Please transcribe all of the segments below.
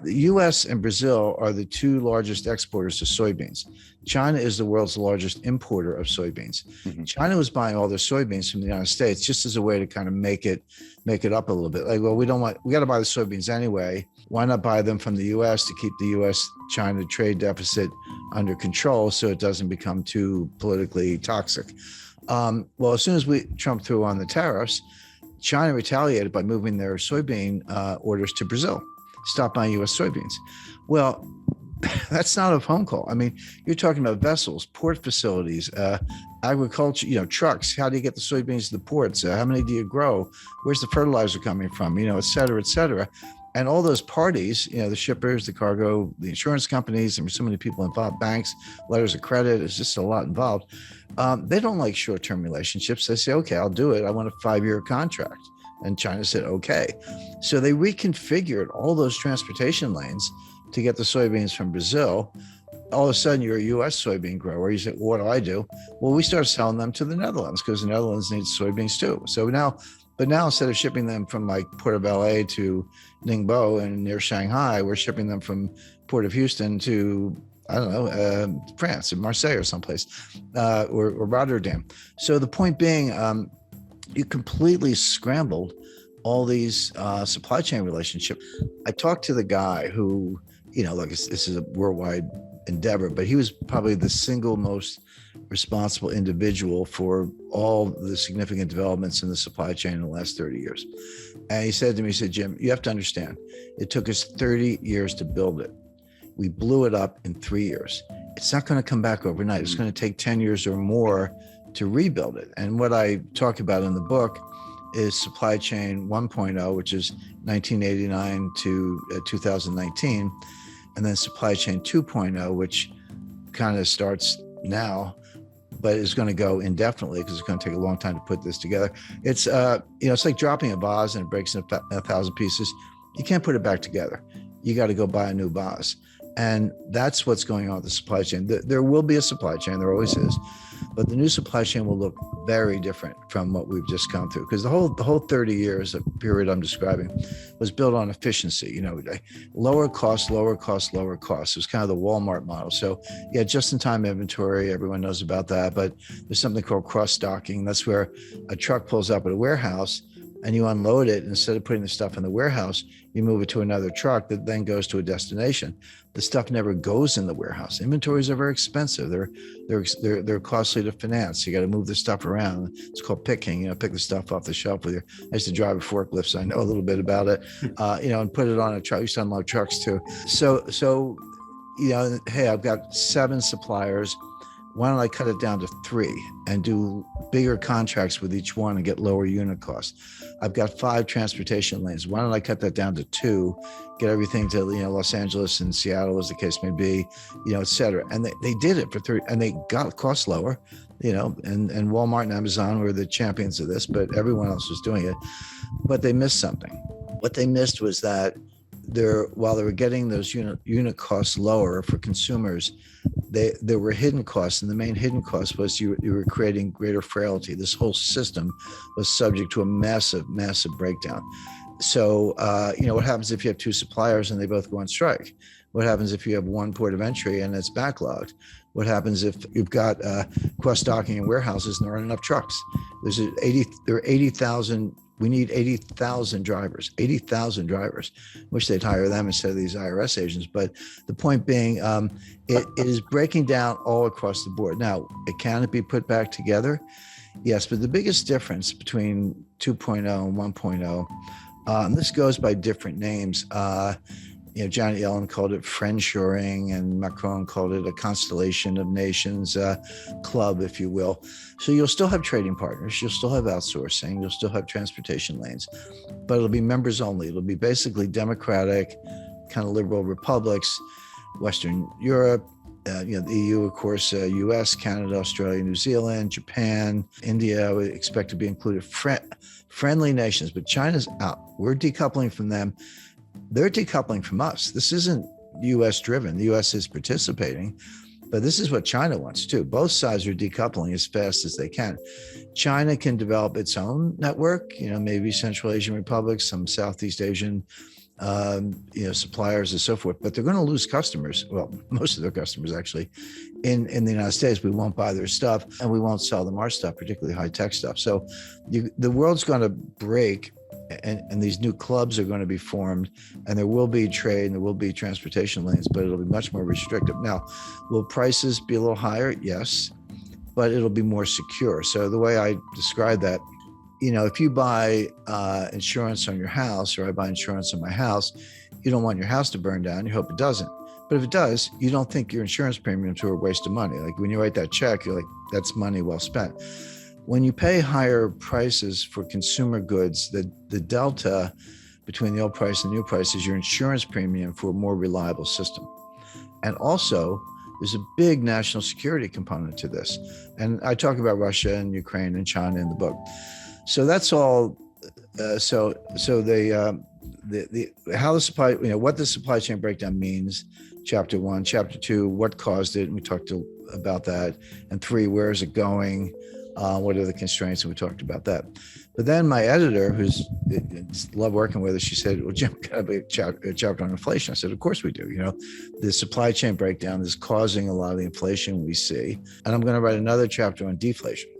The US and Brazil are the two largest exporters of soybeans. China is the world's largest importer of soybeans. Mhm. China was buying all their soybeans from the United States just as a way to kind of make it up a little bit. Like, well, we got to buy the soybeans anyway. Why not buy them from the US to keep the US-China trade deficit under control so it doesn't become too politically toxic? Well, as soon as Trump threw on the tariffs, China retaliated by moving their soybean orders to Brazil. Stop buying U.S. soybeans. Well, that's not a phone call. I mean, you're talking about vessels, port facilities, agriculture, trucks. How do you get the soybeans to the ports? How many do you grow? Where's the fertilizer coming from? Et cetera, et cetera. And all those parties, the shippers, the cargo, the insurance companies, and so many people involved, banks, letters of credit, it's just a lot involved. They don't like short-term relationships. They say, okay, I'll do it. I want a 5-year contract. And China said, okay. So they reconfigured all those transportation lanes to get the soybeans from Brazil. All of a sudden, you're a U.S. soybean grower. You say, well, what do? Well, we started selling them to the Netherlands because the Netherlands needs soybeans too. So now instead of shipping them from like Port of LA to Ningbo and near Shanghai, we're shipping them from Port of Houston to, I don't know, France, or Marseille or someplace, or Rotterdam. So the point being, you completely scrambled all these supply chain relationships. I talked to the guy who, look, this is a worldwide endeavor, but he was probably the single most responsible individual for all the significant developments in the supply chain in the last 30 years. And he said to me, Jim, you have to understand, it took us 30 years to build it. We blew it up in 3 years. It's not going to come back overnight. It's going to take 10 years or more to rebuild it. And what I talk about in the book is supply chain 1.0, which is 1989 to 2019, and then supply chain 2.0, which kind of starts now, but is going to go indefinitely because it's going to take a long time to put this together. It's it's like dropping a vase and it breaks in 1,000 pieces. You can't put it back together. You got to go buy a new vase. And that's what's going on with the supply chain. There will be a supply chain, there always is, but the new supply chain will look very different from what we've just gone through, because the whole 30 years of period I'm describing was built on efficiency, lower cost, lower cost, lower cost. It was kind of the Walmart model. So yeah, just-in-time inventory, everyone knows about that, but there's something called cross-stocking. That's where a truck pulls up at a warehouse and you unload it. Instead of putting the stuff in the warehouse, you move it to another truck that then goes to a destination. The stuff never goes in the warehouse. Inventories are very expensive. They're costly to finance. You got to move the stuff around. It's called picking. Pick the stuff off the shelf with your. I used to drive a forklift, so I know a little bit about it. And put it on a truck. I used to unload trucks too. So hey, I've got 7 suppliers. Why don't I cut it down to 3 and do bigger contracts with each one and get lower unit costs? I've got 5 transportation lanes. Why don't I cut that down to 2, get everything to Los Angeles and Seattle, as the case may be, et cetera. And they did it for 3, and they got costs lower, and Walmart and Amazon were the champions of this, but everyone else was doing it. But they missed something. What they missed was that while they were getting those unit costs lower for consumers, there were hidden costs, and the main hidden cost was you were creating greater frailty. This whole system was subject to a massive breakdown. So what happens if you have 2 suppliers and they both go on strike? What happens if you have one port of entry and it's backlogged? What happens if you've got cross-docking in warehouses and there aren't enough trucks? There are 80,000. We need 80,000 drivers, Wish they'd hire them instead of these IRS agents. But the point being, it is breaking down all across the board. Now, can it be put back together? Yes, but the biggest difference between 2.0 and 1.0, and this goes by different names. Janet Yellen called it friendshoring, and Macron called it a constellation of nations club, if you will. So you'll still have trading partners, you'll still have outsourcing, you'll still have transportation lanes, but it'll be members only. It'll be basically democratic, kind of liberal republics, Western Europe, the EU, of course, US, Canada, Australia, New Zealand, Japan, India, I would expect to be included. Friendly nations, but China's out. We're decoupling from them. They're decoupling from us. This isn't U.S. driven. The U.S. is participating, but this is what China wants too. Both sides are decoupling as fast as they can. China can develop its own network, maybe Central Asian republics, some Southeast Asian suppliers and so forth, but they're going to lose customers. Well, most of their customers actually in the United States. We won't buy their stuff and we won't sell them our stuff, particularly high tech stuff. So the world's going to break, and these new clubs are going to be formed, and there will be trade and there will be transportation lanes, but it'll be much more restrictive. Now, will prices be a little higher? Yes, but it'll be more secure. So the way I describe that, if you buy insurance on your house, or I buy insurance on my house, you don't want your house to burn down. You hope it doesn't. But if it does, you don't think your insurance premiums are a waste of money. Like when you write that check, you're like, that's money well spent. When you pay higher prices for consumer goods, the delta between the old price and the new price is your insurance premium for a more reliable system. And also, there's a big national security component to this. And I talk about Russia and Ukraine and China in the book. So that's all. So the how the supply, what the supply chain breakdown means, chapter 1. Chapter 2, what caused it, and we talked about that. And 3, where is it going? What are the constraints? And we talked about that. But then my editor, who's love working with us, she said, well, Jim, got to be a chapter on inflation. I said, of course we do. The supply chain breakdown is causing a lot of the inflation we see. And I'm going to write another chapter on deflation.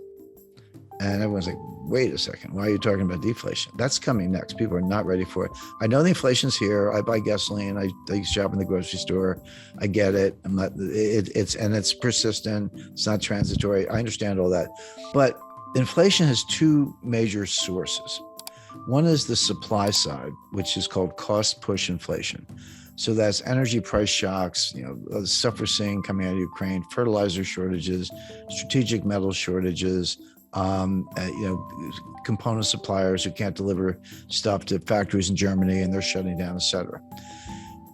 And everyone's like, wait a second, why are you talking about deflation? That's coming next. People are not ready for it. I know the inflation's here. I buy gasoline. I shop in the grocery store. I get it. It's persistent. It's not transitory. I understand all that. But inflation has 2 major sources. One is the supply side, which is called cost push inflation. So that's energy price shocks, the stuff we're seeing coming out of Ukraine, fertilizer shortages, strategic metal shortages, component suppliers who can't deliver stuff to factories in Germany and they're shutting down, et cetera.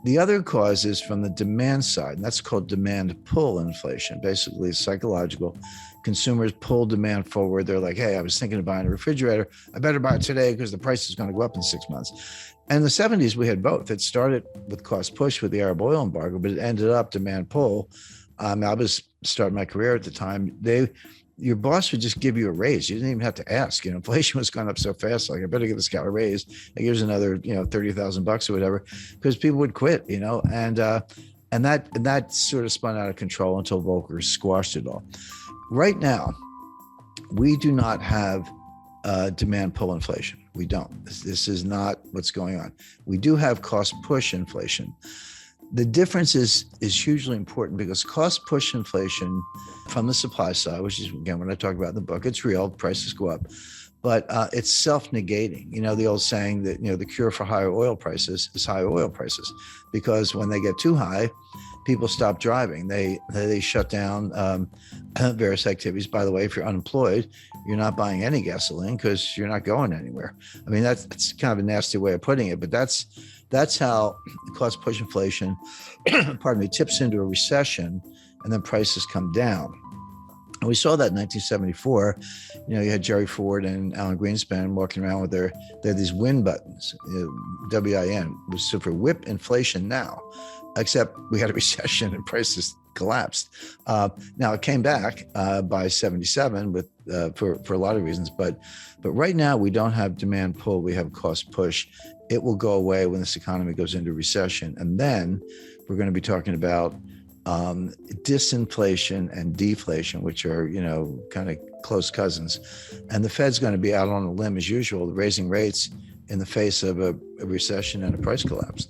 The other cause is from the demand side, and that's called demand pull inflation. Basically, it's psychological. Consumers pull demand forward. They're like, hey, I was thinking of buying a refrigerator. I better buy it today because the price is going to go up in 6 months. And in the 70s, we had both. It started with cost push with the Arab oil embargo, but it ended up demand pull. I was starting my career at the time. Your boss would just give you a raise. You didn't even have to ask. Inflation was going up so fast. Like, I better give this guy a raise. Like, here's another, $30,000 or whatever, because people would quit. And that sort of spun out of control until Volcker squashed it all. Right now, we do not have demand pull inflation. We don't. This is not what's going on. We do have cost push inflation. The difference is hugely important because cost push inflation from the supply side, which is, again, when I talk about in the book, it's real, prices go up, but it's self-negating. The old saying that, the cure for higher oil prices is higher oil prices, because when they get too high, people stop driving. They shut down various activities. By the way, if you're unemployed, you're not buying any gasoline because you're not going anywhere. I mean, that's kind of a nasty way of putting it, but that's how cost push inflation, tips into a recession, and then prices come down. And we saw that in 1974. You had Jerry Ford and Alan Greenspan walking around with they had these win buttons, WIN, was for whip inflation now, except we had a recession and prices collapsed. Now it came back by 77 with for a lot of reasons, but right now we don't have demand pull, we have cost push. It will go away when this economy goes into recession. And then we're going to be talking about disinflation and deflation, which are, kind of close cousins. And the Fed's going to be out on a limb as usual, raising rates in the face of a recession and a price collapse.